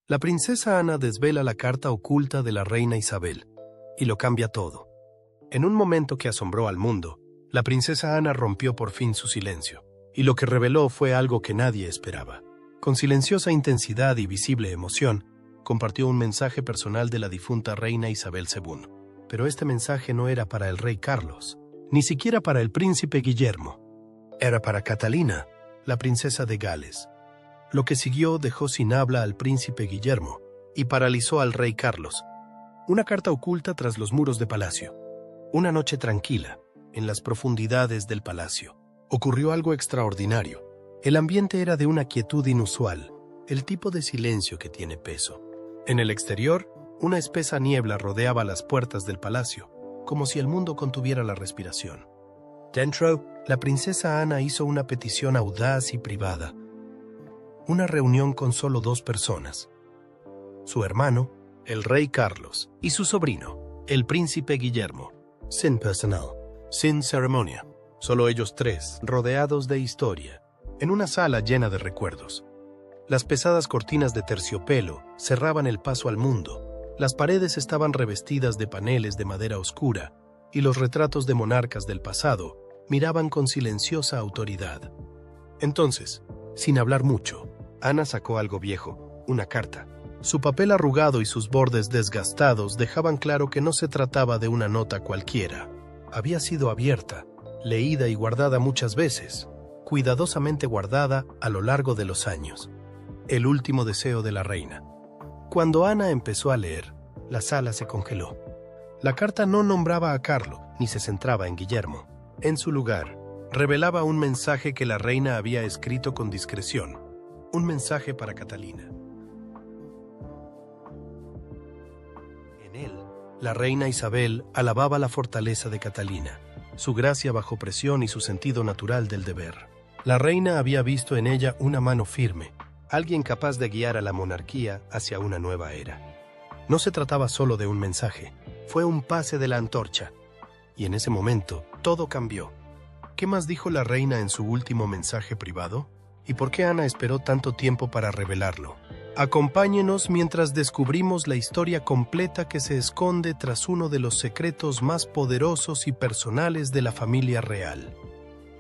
La princesa Ana desvela la carta oculta de la reina Isabel, y lo cambia todo. En un momento que asombró al mundo, la princesa Ana rompió por fin su silencio, y lo que reveló fue algo que nadie esperaba. Con silenciosa intensidad y visible emoción, compartió un mensaje personal de la difunta reina Isabel II. Pero este mensaje no era para el rey Carlos, ni siquiera para el príncipe Guillermo. Era para Catalina, la princesa de Gales. Lo que siguió dejó sin habla al príncipe Guillermo y paralizó al rey Carlos. Una carta oculta tras los muros de palacio. Una noche tranquila, en las profundidades del palacio, ocurrió algo extraordinario. El ambiente era de una quietud inusual, el tipo de silencio que tiene peso. En el exterior, una espesa niebla rodeaba las puertas del palacio, como si el mundo contuviera la respiración. Dentro, la princesa Ana hizo una petición audaz y privada. Una reunión con solo 2 personas. Su hermano, el rey Carlos, y su sobrino, el príncipe Guillermo. Sin personal, sin ceremonia, solo ellos 3, rodeados de historia, en una sala llena de recuerdos. Las pesadas cortinas de terciopelo cerraban el paso al mundo. Las paredes estaban revestidas de paneles de madera oscura, y los retratos de monarcas del pasado miraban con silenciosa autoridad. Entonces, sin hablar mucho, Ana sacó algo viejo, una carta. Su papel arrugado y sus bordes desgastados dejaban claro que no se trataba de una nota cualquiera. Había sido abierta, leída y guardada muchas veces, cuidadosamente guardada a lo largo de los años. El último deseo de la reina. Cuando Ana empezó a leer, la sala se congeló. La carta no nombraba a Carlo, ni se centraba en Guillermo. En su lugar, revelaba un mensaje que la reina había escrito con discreción. Un mensaje para Catalina. En él, la reina Isabel alababa la fortaleza de Catalina, su gracia bajo presión y su sentido natural del deber. La reina había visto en ella una mano firme, alguien capaz de guiar a la monarquía hacia una nueva era. No se trataba solo de un mensaje, fue un pase de la antorcha. Y en ese momento, todo cambió. ¿Qué más dijo la reina en su último mensaje privado? ¿Y por qué Ana esperó tanto tiempo para revelarlo? Acompáñenos mientras descubrimos la historia completa que se esconde tras uno de los secretos más poderosos y personales de la familia real.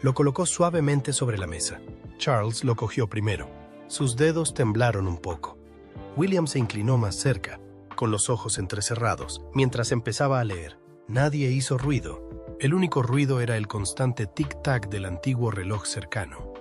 Lo colocó suavemente sobre la mesa. Charles lo cogió primero. Sus dedos temblaron un poco. William se inclinó más cerca, con los ojos entrecerrados, mientras empezaba a leer. Nadie hizo ruido. El único ruido era el constante tic-tac del antiguo reloj cercano.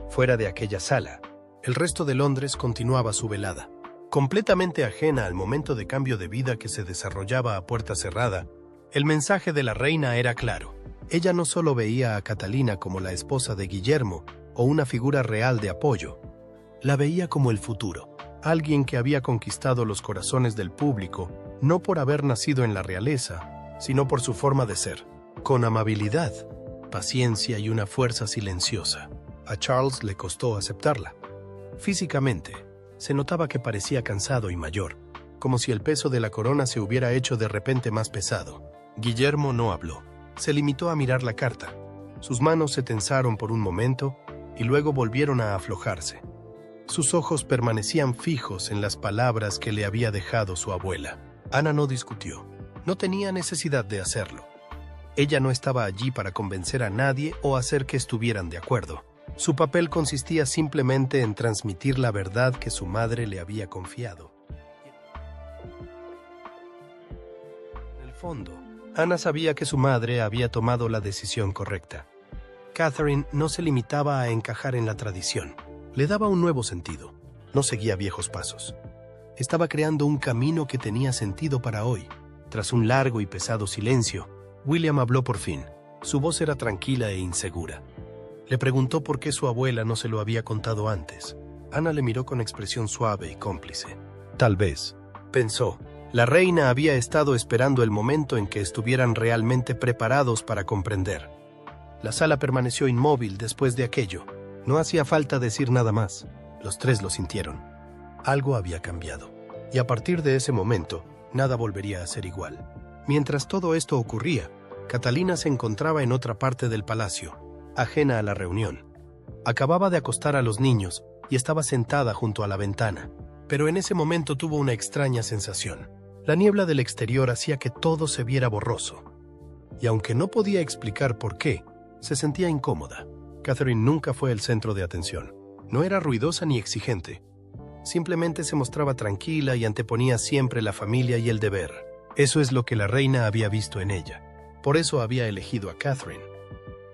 Fuera de aquella sala, el resto de Londres continuaba su velada. Completamente ajena al momento de cambio de vida que se desarrollaba a puerta cerrada, el mensaje de la reina era claro. Ella no solo veía a Catalina como la esposa de Guillermo o una figura real de apoyo, la veía como el futuro, alguien que había conquistado los corazones del público, no por haber nacido en la realeza, sino por su forma de ser, con amabilidad, paciencia y una fuerza silenciosa. A Charles le costó aceptarla. Físicamente, se notaba que parecía cansado y mayor, como si el peso de la corona se hubiera hecho de repente más pesado. Guillermo no habló. Se limitó a mirar la carta. Sus manos se tensaron por un momento y luego volvieron a aflojarse. Sus ojos permanecían fijos en las palabras que le había dejado su abuela. Ana no discutió. No tenía necesidad de hacerlo. Ella no estaba allí para convencer a nadie o hacer que estuvieran de acuerdo. Su papel consistía simplemente en transmitir la verdad que su madre le había confiado. En el fondo, Ana sabía que su madre había tomado la decisión correcta. Catherine no se limitaba a encajar en la tradición. Le daba un nuevo sentido. No seguía viejos pasos. Estaba creando un camino que tenía sentido para hoy. Tras un largo y pesado silencio, William habló por fin. Su voz era tranquila e insegura. Le preguntó por qué su abuela no se lo había contado antes. Ana le miró con expresión suave y cómplice. Tal vez, pensó, la reina había estado esperando el momento en que estuvieran realmente preparados para comprender. La sala permaneció inmóvil después de aquello. No hacía falta decir nada más. Los 3 lo sintieron. Algo había cambiado. Y a partir de ese momento, nada volvería a ser igual. Mientras todo esto ocurría, Catalina se encontraba en otra parte del palacio, ajena a la reunión. Acababa de acostar a los niños y estaba sentada junto a la ventana. Pero en ese momento tuvo una extraña sensación. La niebla del exterior hacía que todo se viera borroso. Y aunque no podía explicar por qué, se sentía incómoda. Catherine nunca fue el centro de atención. No era ruidosa ni exigente. Simplemente se mostraba tranquila y anteponía siempre la familia y el deber. Eso es lo que la reina había visto en ella. Por eso había elegido a Catherine.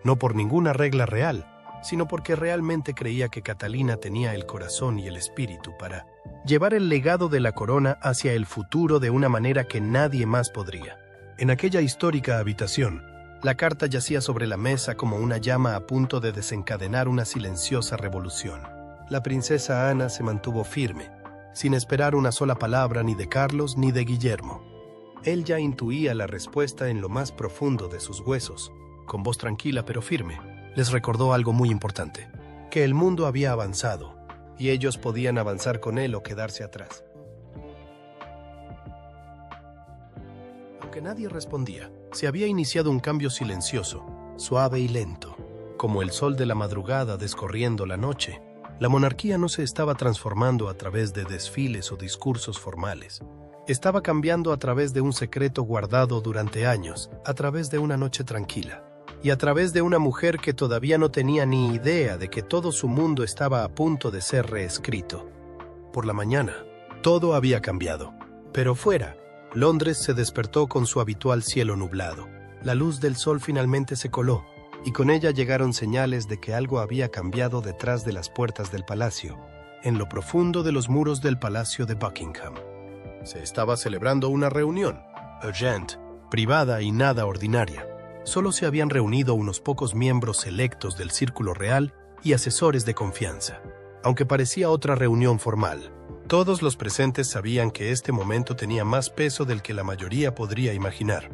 No por ninguna regla real, sino porque realmente creía que Catalina tenía el corazón y el espíritu para llevar el legado de la corona hacia el futuro de una manera que nadie más podría. En aquella histórica habitación, la carta yacía sobre la mesa como una llama a punto de desencadenar una silenciosa revolución. La princesa Ana se mantuvo firme, sin esperar una sola palabra ni de Carlos ni de Guillermo. Él ya intuía la respuesta en lo más profundo de sus huesos. Con voz tranquila pero firme, les recordó algo muy importante, que el mundo había avanzado, y ellos podían avanzar con él o quedarse atrás. Aunque nadie respondía, se había iniciado un cambio silencioso, suave y lento, como el sol de la madrugada descorriendo la noche. La monarquía no se estaba transformando a través de desfiles o discursos formales. Estaba cambiando a través de un secreto guardado durante años, a través de una noche tranquila, y a través de una mujer que todavía no tenía ni idea de que todo su mundo estaba a punto de ser reescrito. Por la mañana, todo había cambiado, pero fuera, Londres se despertó con su habitual cielo nublado. La luz del sol finalmente se coló, y con ella llegaron señales de que algo había cambiado detrás de las puertas del palacio, en lo profundo de los muros del Palacio de Buckingham. Se estaba celebrando una reunión, urgent, privada y nada ordinaria. Solo se habían reunido unos pocos miembros selectos del círculo real y asesores de confianza. Aunque parecía otra reunión formal, todos los presentes sabían que este momento tenía más peso del que la mayoría podría imaginar.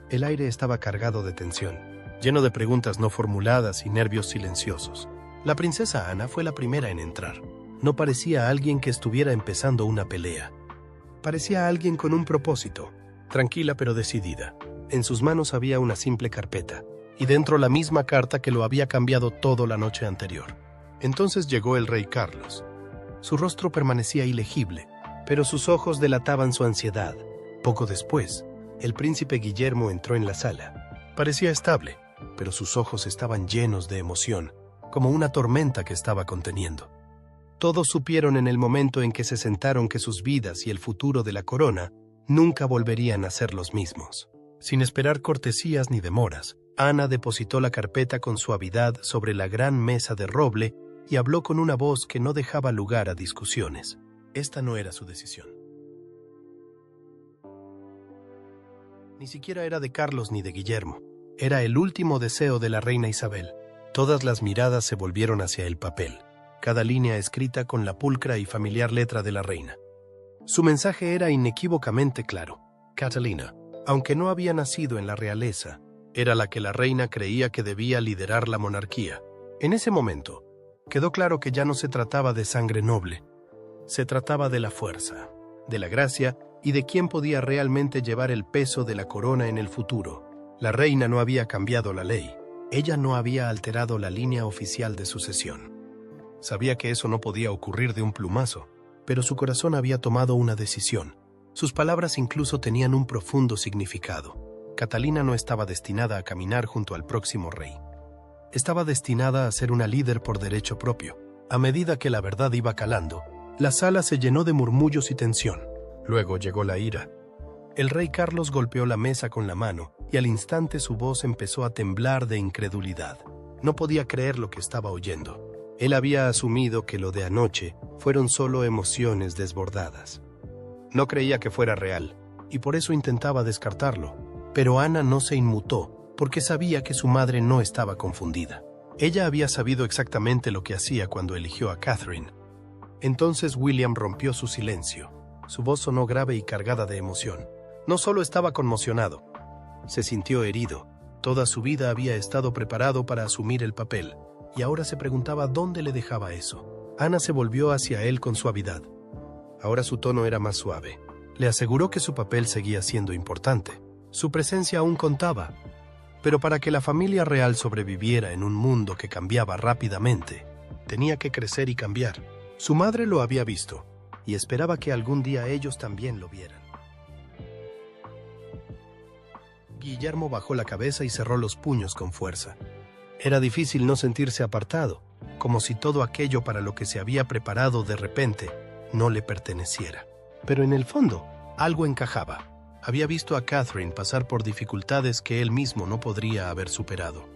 El aire estaba cargado de tensión, lleno de preguntas no formuladas y nervios silenciosos. La princesa Ana fue la primera en entrar. No parecía alguien que estuviera empezando una pelea. Parecía alguien con un propósito, tranquila pero decidida. En sus manos había una simple carpeta, y dentro la misma carta que lo había cambiado todo la noche anterior. Entonces llegó el rey Carlos. Su rostro permanecía ilegible, pero sus ojos delataban su ansiedad. Poco después, el príncipe Guillermo entró en la sala. Parecía estable, pero sus ojos estaban llenos de emoción, como una tormenta que estaba conteniendo. Todos supieron en el momento en que se sentaron que sus vidas y el futuro de la corona nunca volverían a ser los mismos. Sin esperar cortesías ni demoras, Ana depositó la carpeta con suavidad sobre la gran mesa de roble y habló con una voz que no dejaba lugar a discusiones. Esta no era su decisión. Ni siquiera era de Carlos ni de Guillermo. Era el último deseo de la reina Isabel. Todas las miradas se volvieron hacia el papel, cada línea escrita con la pulcra y familiar letra de la reina. Su mensaje era inequívocamente claro. Catalina, aunque no había nacido en la realeza, era la que la reina creía que debía liderar la monarquía. En ese momento, quedó claro que ya no se trataba de sangre noble. Se trataba de la fuerza, de la gracia y de quién podía realmente llevar el peso de la corona en el futuro. La reina no había cambiado la ley. Ella no había alterado la línea oficial de sucesión. Sabía que eso no podía ocurrir de un plumazo, pero su corazón había tomado una decisión. Sus palabras incluso tenían un profundo significado. Catalina no estaba destinada a caminar junto al próximo rey. Estaba destinada a ser una líder por derecho propio. A medida que la verdad iba calando, la sala se llenó de murmullos y tensión. Luego llegó la ira. El rey Carlos golpeó la mesa con la mano y al instante su voz empezó a temblar de incredulidad. No podía creer lo que estaba oyendo. Él había asumido que lo de anoche fueron solo emociones desbordadas. No creía que fuera real, y por eso intentaba descartarlo. Pero Ana no se inmutó, porque sabía que su madre no estaba confundida. Ella había sabido exactamente lo que hacía cuando eligió a Catherine. Entonces William rompió su silencio. Su voz sonó grave y cargada de emoción. No solo estaba conmocionado, se sintió herido. Toda su vida había estado preparado para asumir el papel, y ahora se preguntaba dónde le dejaba eso. Ana se volvió hacia él con suavidad. Ahora su tono era más suave. Le aseguró que su papel seguía siendo importante. Su presencia aún contaba. Pero para que la familia real sobreviviera en un mundo que cambiaba rápidamente, tenía que crecer y cambiar. Su madre lo había visto, y esperaba que algún día ellos también lo vieran. Guillermo bajó la cabeza y cerró los puños con fuerza. Era difícil no sentirse apartado, como si todo aquello para lo que se había preparado de repente no le perteneciera. Pero en el fondo, algo encajaba. Había visto a Catherine pasar por dificultades que él mismo no podría haber superado.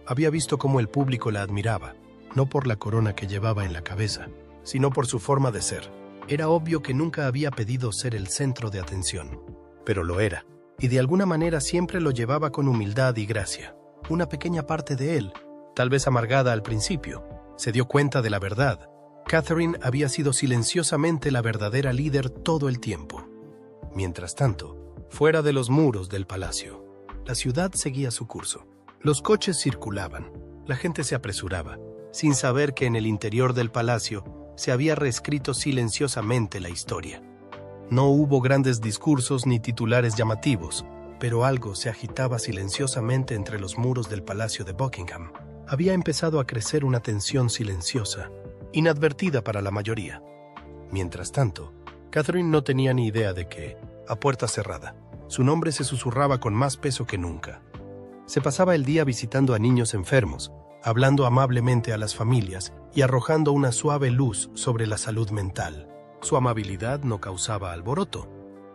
Había visto cómo el público la admiraba, no por la corona que llevaba en la cabeza, sino por su forma de ser. Era obvio que nunca había pedido ser el centro de atención, pero lo era, y de alguna manera siempre lo llevaba con humildad y gracia. Una pequeña parte de él, tal vez amargada al principio, se dio cuenta de la verdad. Catherine había sido silenciosamente la verdadera líder todo el tiempo. Mientras tanto, fuera de los muros del palacio, la ciudad seguía su curso. Los coches circulaban, la gente se apresuraba, sin saber que en el interior del palacio se había reescrito silenciosamente la historia. No hubo grandes discursos ni titulares llamativos, pero algo se agitaba silenciosamente entre los muros del palacio de Buckingham. Había empezado a crecer una tensión silenciosa, inadvertida para la mayoría. Mientras tanto, Catherine no tenía ni idea de que, a puerta cerrada, su nombre se susurraba con más peso que nunca. Se pasaba el día visitando a niños enfermos, hablando amablemente a las familias y arrojando una suave luz sobre la salud mental. Su amabilidad no causaba alboroto,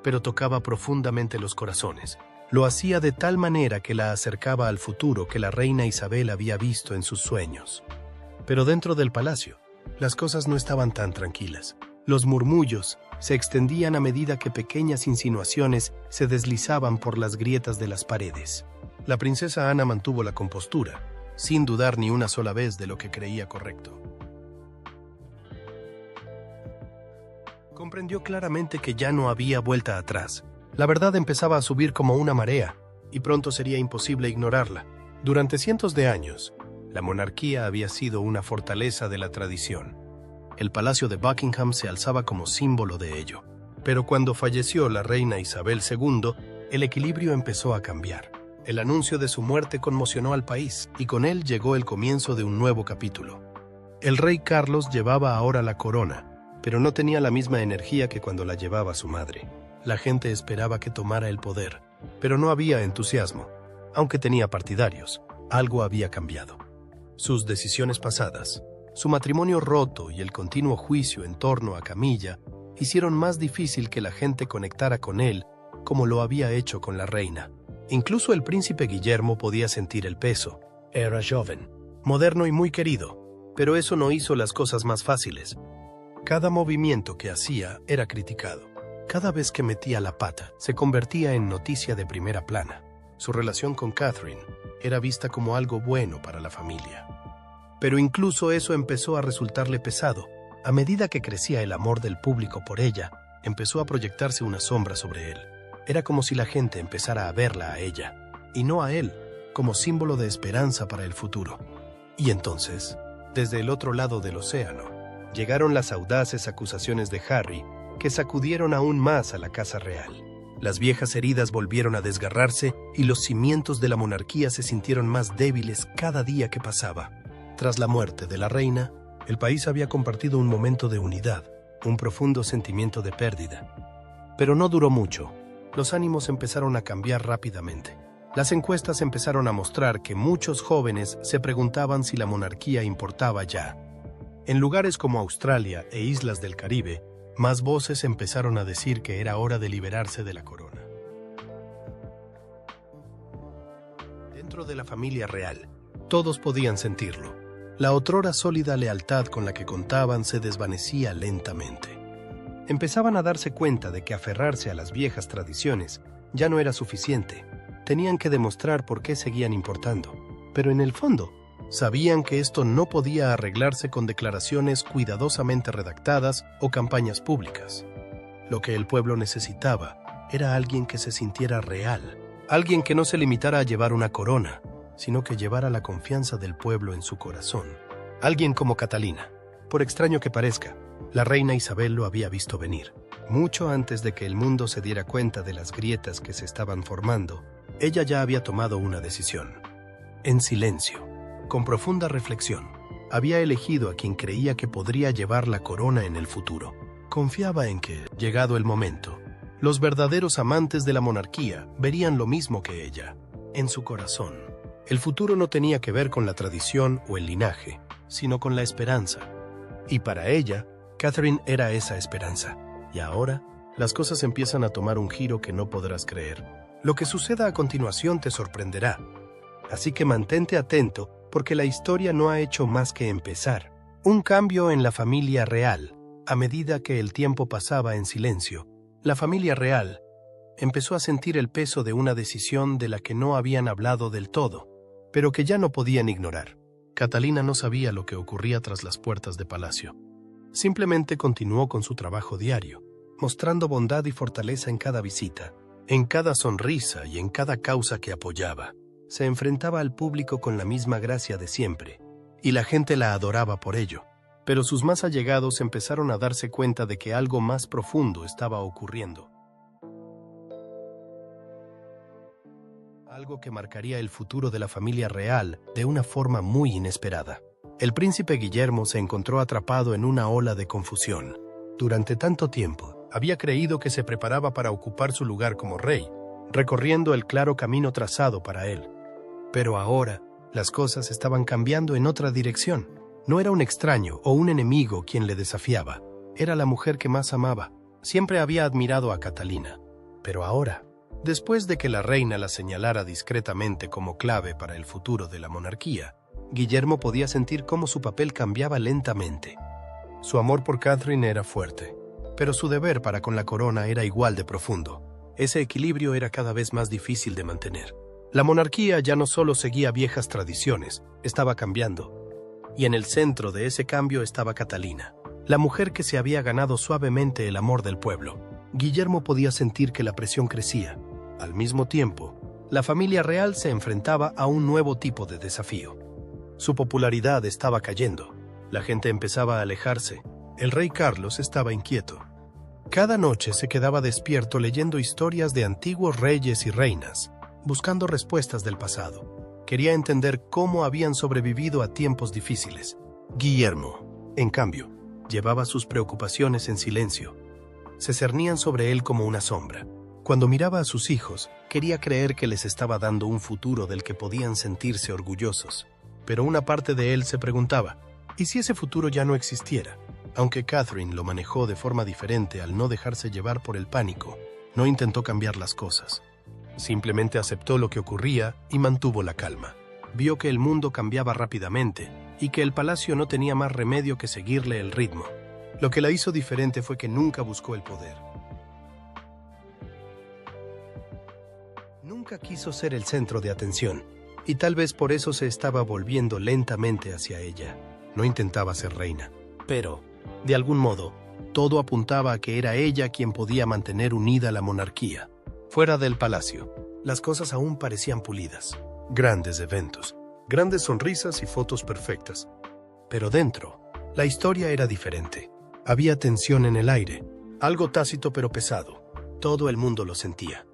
pero tocaba profundamente los corazones. Lo hacía de tal manera que la acercaba al futuro que la reina Isabel había visto en sus sueños. Pero dentro del palacio, las cosas no estaban tan tranquilas. Los murmullos se extendían a medida que pequeñas insinuaciones se deslizaban por las grietas de las paredes. La princesa Ana mantuvo la compostura, sin dudar ni una sola vez de lo que creía correcto. Comprendió claramente que ya no había vuelta atrás. La verdad empezaba a subir como una marea, y pronto sería imposible ignorarla. Durante cientos de años, la monarquía había sido una fortaleza de la tradición. El palacio de Buckingham se alzaba como símbolo de ello. Pero cuando falleció la reina Isabel II, el equilibrio empezó a cambiar. El anuncio de su muerte conmocionó al país, y con él llegó el comienzo de un nuevo capítulo. El rey Carlos llevaba ahora la corona, pero no tenía la misma energía que cuando la llevaba su madre. La gente esperaba que tomara el poder, pero no había entusiasmo. Aunque tenía partidarios, algo había cambiado. Sus decisiones pasadas, su matrimonio roto y el continuo juicio en torno a Camilla hicieron más difícil que la gente conectara con él como lo había hecho con la reina. Incluso el príncipe Guillermo podía sentir el peso. Era joven, moderno y muy querido, pero eso no hizo las cosas más fáciles. Cada movimiento que hacía era criticado. Cada vez que metía la pata, se convertía en noticia de primera plana. Su relación con Catherine era vista como algo bueno para la familia. Pero incluso eso empezó a resultarle pesado. A medida que crecía el amor del público por ella, empezó a proyectarse una sombra sobre él. Era como si la gente empezara a verla a ella, y no a él, como símbolo de esperanza para el futuro. Y entonces, desde el otro lado del océano, llegaron las audaces acusaciones de Harry, que sacudieron aún más a la casa real. Las viejas heridas volvieron a desgarrarse y los cimientos de la monarquía se sintieron más débiles cada día que pasaba. Tras la muerte de la reina, el país había compartido un momento de unidad, un profundo sentimiento de pérdida. Pero no duró mucho. Los ánimos empezaron a cambiar rápidamente. Las encuestas empezaron a mostrar que muchos jóvenes se preguntaban si la monarquía importaba ya. En lugares como Australia e islas del Caribe, más voces empezaron a decir que era hora de liberarse de la corona. Dentro de la familia real, todos podían sentirlo. La otrora sólida lealtad con la que contaban se desvanecía lentamente. Empezaban a darse cuenta de que aferrarse a las viejas tradiciones ya no era suficiente. Tenían que demostrar por qué seguían importando. Pero en el fondo, sabían que esto no podía arreglarse con declaraciones cuidadosamente redactadas o campañas públicas. Lo que el pueblo necesitaba era alguien que se sintiera real, alguien que no se limitara a llevar una corona, sino que llevara la confianza del pueblo en su corazón. Alguien como Catalina. Por extraño que parezca, la reina Isabel lo había visto venir. Mucho antes de que el mundo se diera cuenta de las grietas que se estaban formando, ella ya había tomado una decisión. En silencio, con profunda reflexión, había elegido a quien creía que podría llevar la corona en el futuro. Confiaba en que, llegado el momento, los verdaderos amantes de la monarquía verían lo mismo que ella. En su corazón, el futuro no tenía que ver con la tradición o el linaje, sino con la esperanza. Y para ella, Catherine era esa esperanza. Y ahora, las cosas empiezan a tomar un giro que no podrás creer. Lo que suceda a continuación te sorprenderá. Así que mantente atento, porque la historia no ha hecho más que empezar. Un cambio en la familia real. A medida que el tiempo pasaba en silencio, la familia real empezó a sentir el peso de una decisión de la que no habían hablado del todo, pero que ya no podían ignorar. Catalina no sabía lo que ocurría tras las puertas de palacio. Simplemente continuó con su trabajo diario, mostrando bondad y fortaleza en cada visita, en cada sonrisa y en cada causa que apoyaba. Se enfrentaba al público con la misma gracia de siempre, y la gente la adoraba por ello. Pero sus más allegados empezaron a darse cuenta de que algo más profundo estaba ocurriendo. Algo que marcaría el futuro de la familia real de una forma muy inesperada. El príncipe Guillermo se encontró atrapado en una ola de confusión. Durante tanto tiempo, había creído que se preparaba para ocupar su lugar como rey, recorriendo el claro camino trazado para él. Pero ahora, las cosas estaban cambiando en otra dirección. No era un extraño o un enemigo quien le desafiaba. Era la mujer que más amaba. Siempre había admirado a Catalina. Pero ahora, después de que la reina la señalara discretamente como clave para el futuro de la monarquía, Guillermo podía sentir cómo su papel cambiaba lentamente. Su amor por Catherine era fuerte, pero su deber para con la corona era igual de profundo. Ese equilibrio era cada vez más difícil de mantener. La monarquía ya no solo seguía viejas tradiciones, estaba cambiando. Y en el centro de ese cambio estaba Catalina, la mujer que se había ganado suavemente el amor del pueblo. Guillermo podía sentir que la presión crecía. Al mismo tiempo, la familia real se enfrentaba a un nuevo tipo de desafío. Su popularidad estaba cayendo. La gente empezaba a alejarse. El rey Carlos estaba inquieto. Cada noche se quedaba despierto leyendo historias de antiguos reyes y reinas, buscando respuestas del pasado. Quería entender cómo habían sobrevivido a tiempos difíciles. Guillermo, en cambio, llevaba sus preocupaciones en silencio. Se cernían sobre él como una sombra. Cuando miraba a sus hijos, quería creer que les estaba dando un futuro del que podían sentirse orgullosos. Pero una parte de él se preguntaba, ¿y si ese futuro ya no existiera? Aunque Catherine lo manejó de forma diferente al no dejarse llevar por el pánico, no intentó cambiar las cosas. Simplemente aceptó lo que ocurría y mantuvo la calma. Vio que el mundo cambiaba rápidamente y que el palacio no tenía más remedio que seguirle el ritmo. Lo que la hizo diferente fue que nunca buscó el poder. Nunca quiso ser el centro de atención, y tal vez por eso se estaba volviendo lentamente hacia ella. No intentaba ser reina, pero, de algún modo, todo apuntaba a que era ella quien podía mantener unida la monarquía. Fuera del palacio, las cosas aún parecían pulidas. Grandes eventos, grandes sonrisas y fotos perfectas. Pero dentro, la historia era diferente. Había tensión en el aire, algo tácito pero pesado. Todo el mundo lo sentía.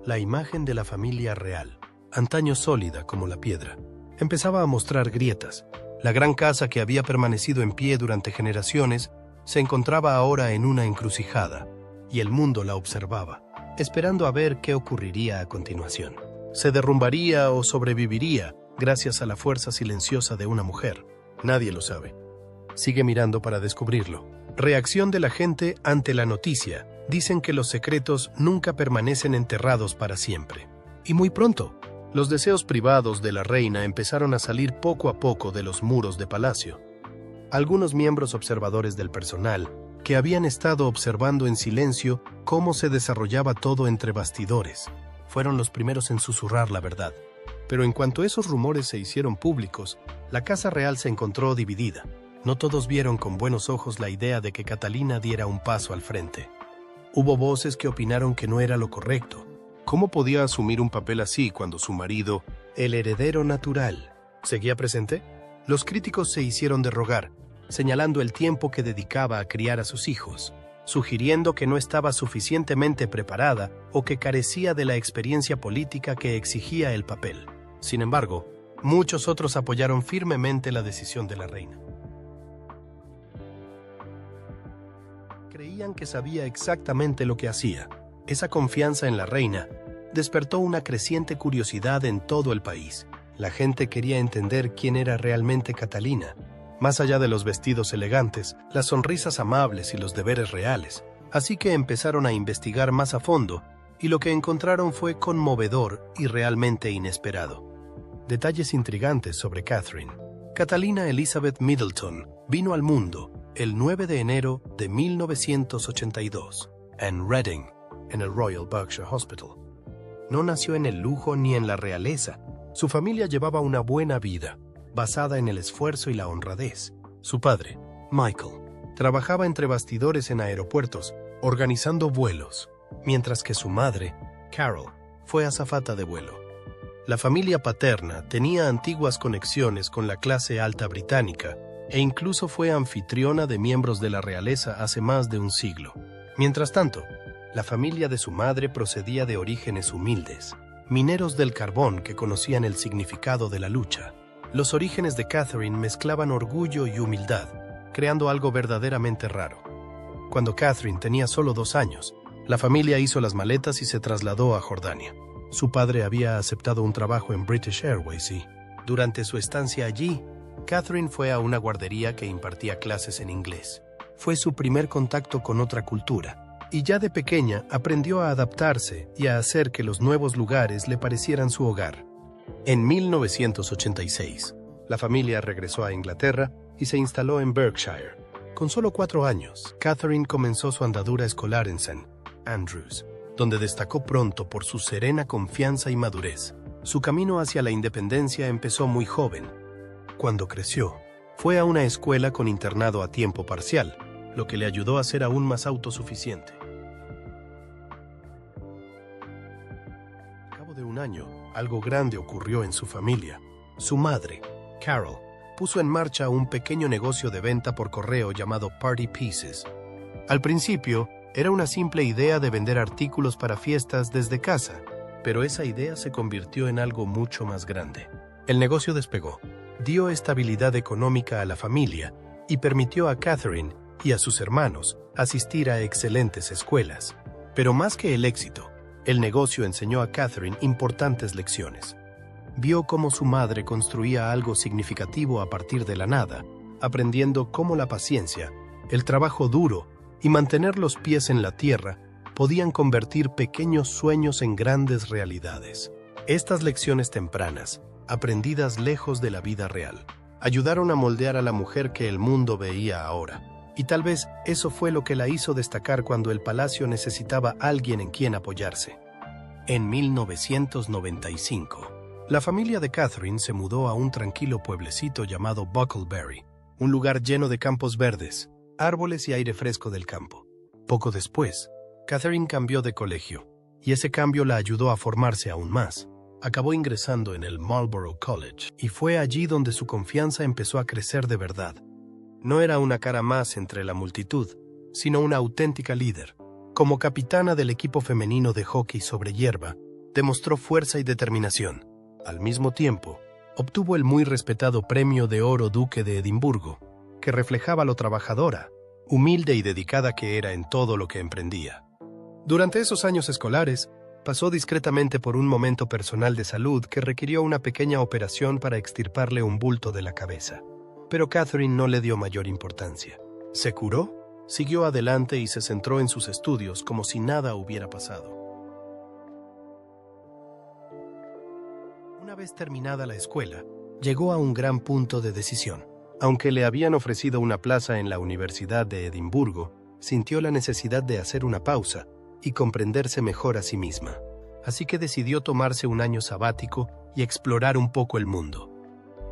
La imagen de la familia real, antaño sólida como la piedra, empezaba a mostrar grietas. La gran casa que había permanecido en pie durante generaciones se encontraba ahora en una encrucijada, y el mundo la observaba, esperando a ver qué ocurriría a continuación. ¿Se derrumbaría o sobreviviría gracias a la fuerza silenciosa de una mujer? Nadie lo sabe. Sigue mirando para descubrirlo. Reacción de la gente ante la noticia. Dicen que los secretos nunca permanecen enterrados para siempre. Y muy pronto, los deseos privados de la reina empezaron a salir poco a poco de los muros de palacio. Algunos miembros observadores del personal, que habían estado observando en silencio cómo se desarrollaba todo entre bastidores, fueron los primeros en susurrar la verdad. Pero en cuanto esos rumores se hicieron públicos, la Casa Real se encontró dividida. No todos vieron con buenos ojos la idea de que Catalina diera un paso al frente. Hubo voces que opinaron que no era lo correcto. ¿Cómo podía asumir un papel así cuando su marido, el heredero natural, seguía presente? Los críticos se hicieron de rogar, señalando el tiempo que dedicaba a criar a sus hijos, sugiriendo que no estaba suficientemente preparada o que carecía de la experiencia política que exigía el papel. Sin embargo, muchos otros apoyaron firmemente la decisión de la reina. Creían Creían que sabía exactamente lo que hacía. Esa confianza en la reina despertó una creciente curiosidad en todo el país. La gente quería entender quién era realmente Catalina, más allá de los vestidos elegantes, las sonrisas amables y los deberes reales. Así que empezaron a investigar más a fondo, y lo que encontraron fue conmovedor y realmente inesperado. Detalles intrigantes sobre Catherine. Catalina Elizabeth Middleton vino al mundo el 9 de enero de 1982, en Reading, en el Royal Berkshire Hospital. No nació en el lujo ni en la realeza. Su familia llevaba una buena vida, basada en el esfuerzo y la honradez. Su padre, Michael, trabajaba entre bastidores en aeropuertos, organizando vuelos, mientras que su madre, Carol, fue azafata de vuelo. La familia paterna tenía antiguas conexiones con la clase alta británica e incluso fue anfitriona de miembros de la realeza hace más de un siglo. Mientras tanto, la familia de su madre procedía de orígenes humildes, mineros del carbón que conocían el significado de la lucha. Los orígenes de Catherine mezclaban orgullo y humildad, creando algo verdaderamente raro. Cuando Catherine tenía solo 2 años, la familia hizo las maletas y se trasladó a Jordania. Su padre había aceptado un trabajo en British Airways y, durante su estancia allí, Catherine fue a una guardería que impartía clases en inglés. Fue su primer contacto con otra cultura, y ya de pequeña aprendió a adaptarse y a hacer que los nuevos lugares le parecieran su hogar. En 1986, la familia regresó a Inglaterra y se instaló en Berkshire. Con solo 4 años, Catherine comenzó su andadura escolar en St. Andrews, donde destacó pronto por su serena confianza y madurez. Su camino hacia la independencia empezó muy joven. Cuando creció, fue a una escuela con internado a tiempo parcial, lo que le ayudó a ser aún más autosuficiente. Al cabo de un año, algo grande ocurrió en su familia. Su madre, Carol, puso en marcha un pequeño negocio de venta por correo llamado Party Pieces. Al principio, era una simple idea de vender artículos para fiestas desde casa, pero esa idea se convirtió en algo mucho más grande. El negocio despegó, dio estabilidad económica a la familia y permitió a Catherine y a sus hermanos asistir a excelentes escuelas. Pero más que el éxito, el negocio enseñó a Catherine importantes lecciones. Vio cómo su madre construía algo significativo a partir de la nada, aprendiendo cómo la paciencia, el trabajo duro y mantener los pies en la tierra podían convertir pequeños sueños en grandes realidades. Estas lecciones tempranas, aprendidas lejos de la vida real, ayudaron a moldear a la mujer que el mundo veía ahora. Y tal vez eso fue lo que la hizo destacar cuando el palacio necesitaba alguien en quien apoyarse. En 1995, la familia de Catherine se mudó a un tranquilo pueblecito llamado Bucklebury, un lugar lleno de campos verdes, árboles y aire fresco del campo. Poco después, Catherine cambió de colegio, y ese cambio la ayudó a formarse aún más. Acabó ingresando en el Marlborough College, y fue allí donde su confianza empezó a crecer de verdad. No era una cara más entre la multitud, sino una auténtica líder. Como capitana del equipo femenino de hockey sobre hierba, demostró fuerza y determinación. Al mismo tiempo, obtuvo el muy respetado Premio de Oro Duque de Edimburgo, que reflejaba lo trabajadora, humilde y dedicada que era en todo lo que emprendía. Durante esos años escolares, pasó discretamente por un momento personal de salud que requirió una pequeña operación para extirparle un bulto de la cabeza. Pero Catherine no le dio mayor importancia. Se curó, siguió adelante y se centró en sus estudios como si nada hubiera pasado. Una vez terminada la escuela, llegó a un gran punto de decisión. Aunque le habían ofrecido una plaza en la Universidad de Edimburgo, sintió la necesidad de hacer una pausa y comprenderse mejor a sí misma. Así que decidió tomarse un año sabático y explorar un poco el mundo.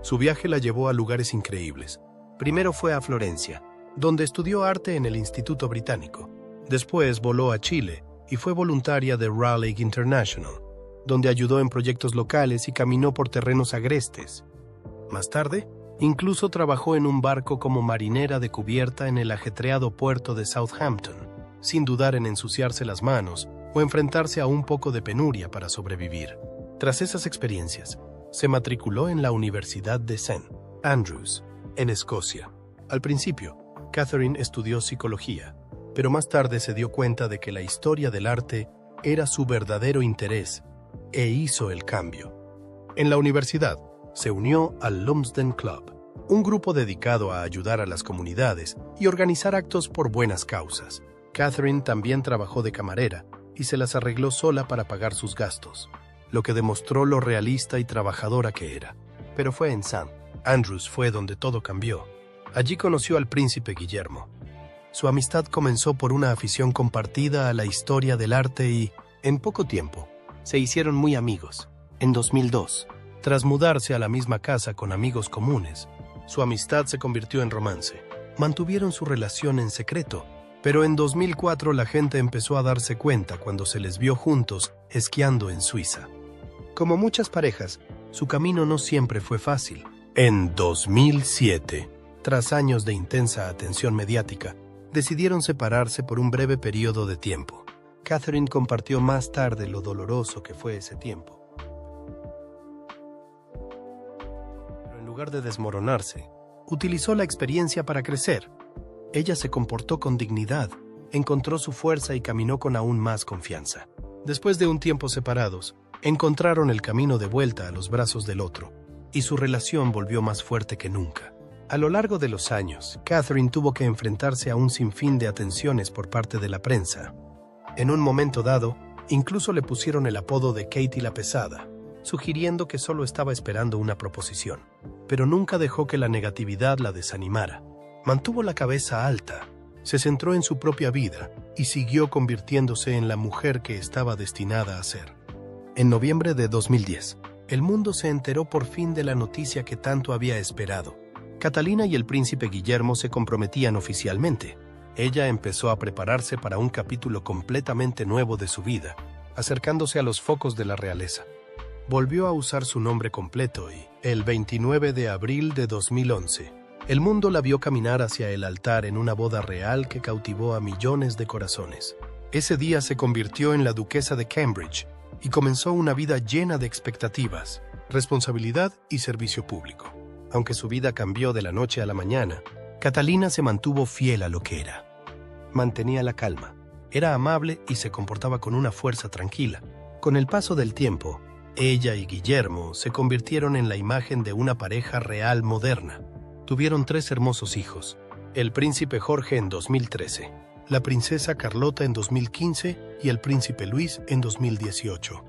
Su viaje la llevó a lugares increíbles. Primero fue a Florencia, donde estudió arte en el Instituto Británico. Después voló a Chile y fue voluntaria de Raleigh International, donde ayudó en proyectos locales y caminó por terrenos agrestes. Más tarde, incluso trabajó en un barco como marinera de cubierta en el ajetreado puerto de Southampton, sin dudar en ensuciarse las manos o enfrentarse a un poco de penuria para sobrevivir. Tras esas experiencias, se matriculó en la Universidad de St. Andrews, en Escocia. Al principio, Catherine estudió psicología, pero más tarde se dio cuenta de que la historia del arte era su verdadero interés e hizo el cambio. En la universidad, se unió al Lumsden Club, un grupo dedicado a ayudar a las comunidades y organizar actos por buenas causas. Catherine también trabajó de camarera y se las arregló sola para pagar sus gastos, lo que demostró lo realista y trabajadora que era. Pero fue en St. Andrews fue donde todo cambió. Allí conoció al príncipe Guillermo. Su amistad comenzó por una afición compartida a la historia del arte y, en poco tiempo, se hicieron muy amigos. En 2002, tras mudarse a la misma casa con amigos comunes, su amistad se convirtió en romance. Mantuvieron su relación en secreto, pero en 2004 la gente empezó a darse cuenta cuando se les vio juntos esquiando en Suiza. Como muchas parejas, su camino no siempre fue fácil. En 2007, tras años de intensa atención mediática, decidieron separarse por un breve periodo de tiempo. Catherine compartió más tarde lo doloroso que fue ese tiempo. Pero en lugar de desmoronarse, utilizó la experiencia para crecer. Ella se comportó con dignidad, encontró su fuerza y caminó con aún más confianza. Después de un tiempo separados, encontraron el camino de vuelta a los brazos del otro, y su relación volvió más fuerte que nunca. A lo largo de los años, Catherine tuvo que enfrentarse a un sinfín de atenciones por parte de la prensa. En un momento dado, incluso le pusieron el apodo de Katie la Pesada, sugiriendo que solo estaba esperando una proposición. Pero nunca dejó que la negatividad la desanimara. Mantuvo la cabeza alta, se centró en su propia vida y siguió convirtiéndose en la mujer que estaba destinada a ser. En noviembre de 2010, el mundo se enteró por fin de la noticia que tanto había esperado. Catalina y el príncipe Guillermo se comprometían oficialmente. Ella empezó a prepararse para un capítulo completamente nuevo de su vida, acercándose a los focos de la realeza. Volvió a usar su nombre completo y, el 29 de abril de 2011, el mundo la vio caminar hacia el altar en una boda real que cautivó a millones de corazones. Ese día se convirtió en la duquesa de Cambridge y comenzó una vida llena de expectativas, responsabilidad y servicio público. Aunque su vida cambió de la noche a la mañana, Catalina se mantuvo fiel a lo que era. Mantenía la calma, era amable y se comportaba con una fuerza tranquila. Con el paso del tiempo, ella y Guillermo se convirtieron en la imagen de una pareja real moderna. Tuvieron 3 hermosos hijos, el príncipe Jorge en 2013, la princesa Carlota en 2015 y el príncipe Luis en 2018.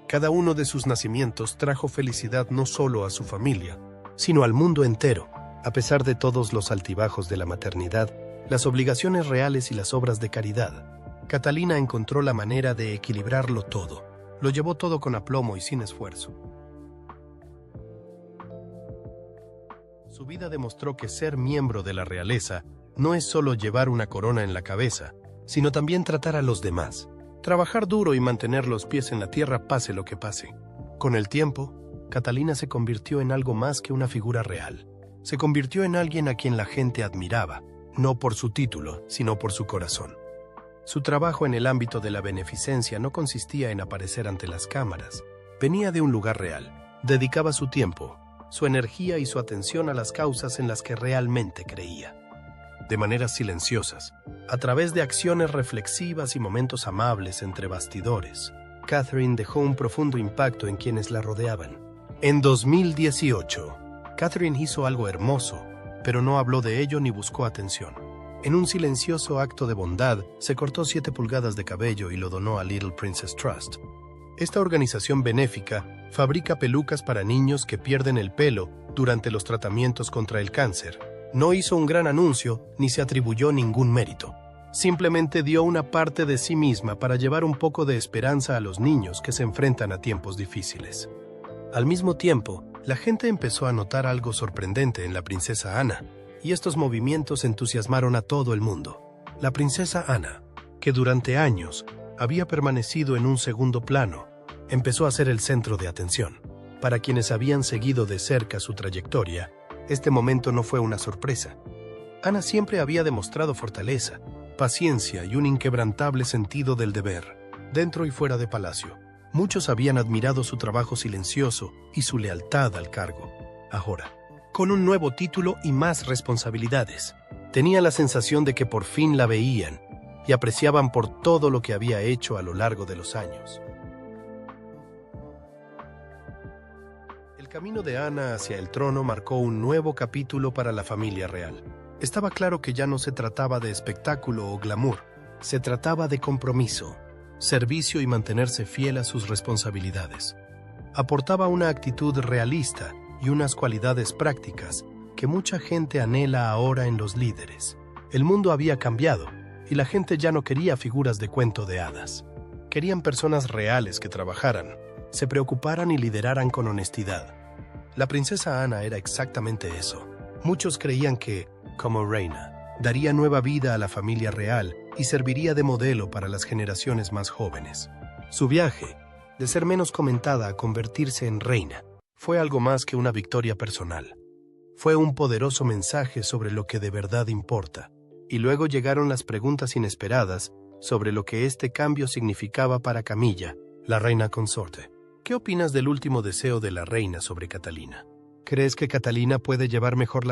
Cada uno de sus nacimientos trajo felicidad no solo a su familia, sino al mundo entero. A pesar de todos los altibajos de la maternidad, las obligaciones reales y las obras de caridad, Catalina encontró la manera de equilibrarlo todo. Lo llevó todo con aplomo y sin esfuerzo. Su vida demostró que ser miembro de la realeza no es solo llevar una corona en la cabeza, sino también tratar a los demás, trabajar duro y mantener los pies en la tierra pase lo que pase. Con el tiempo, Catalina se convirtió en algo más que una figura real. Se convirtió en alguien a quien la gente admiraba, no por su título, sino por su corazón. Su trabajo en el ámbito de la beneficencia no consistía en aparecer ante las cámaras. Venía de un lugar real. Dedicaba su tiempo, su energía y su atención a las causas en las que realmente creía. De maneras silenciosas, a través de acciones reflexivas y momentos amables entre bastidores, Catherine dejó un profundo impacto en quienes la rodeaban. En 2018, Catherine hizo algo hermoso, pero no habló de ello ni buscó atención. En un silencioso acto de bondad, se cortó 7 pulgadas de cabello y lo donó a Little Princess Trust. Esta organización benéfica fabrica pelucas para niños que pierden el pelo durante los tratamientos contra el cáncer. No hizo un gran anuncio ni se atribuyó ningún mérito. Simplemente dio una parte de sí misma para llevar un poco de esperanza a los niños que se enfrentan a tiempos difíciles. Al mismo tiempo, la gente empezó a notar algo sorprendente en la princesa Ana, y estos movimientos entusiasmaron a todo el mundo. La princesa Ana, que durante años había permanecido en un segundo plano, empezó a ser el centro de atención. Para quienes habían seguido de cerca su trayectoria, este momento no fue una sorpresa. Ana siempre había demostrado fortaleza, paciencia y un inquebrantable sentido del deber, dentro y fuera de palacio. Muchos habían admirado su trabajo silencioso y su lealtad al cargo. Ahora, con un nuevo título y más responsabilidades, tenía la sensación de que por fin la veían, y apreciaban por todo lo que había hecho a lo largo de los años. El camino de Ana hacia el trono marcó un nuevo capítulo para la familia real. Estaba claro que ya no se trataba de espectáculo o glamour, se trataba de compromiso, servicio y mantenerse fiel a sus responsabilidades. Aportaba una actitud realista y unas cualidades prácticas que mucha gente anhela ahora en los líderes. El mundo había cambiado y la gente ya no quería figuras de cuento de hadas. Querían personas reales que trabajaran, se preocuparan y lideraran con honestidad. La princesa Ana era exactamente eso. Muchos creían que, como reina, daría nueva vida a la familia real y serviría de modelo para las generaciones más jóvenes. Su viaje, de ser menos comentada a convertirse en reina, fue algo más que una victoria personal. Fue un poderoso mensaje sobre lo que de verdad importa. Y luego llegaron las preguntas inesperadas sobre lo que este cambio significaba para Camilla, la reina consorte. ¿Qué opinas del último deseo de la reina sobre Catalina? ¿Crees que Catalina puede llevar mejor la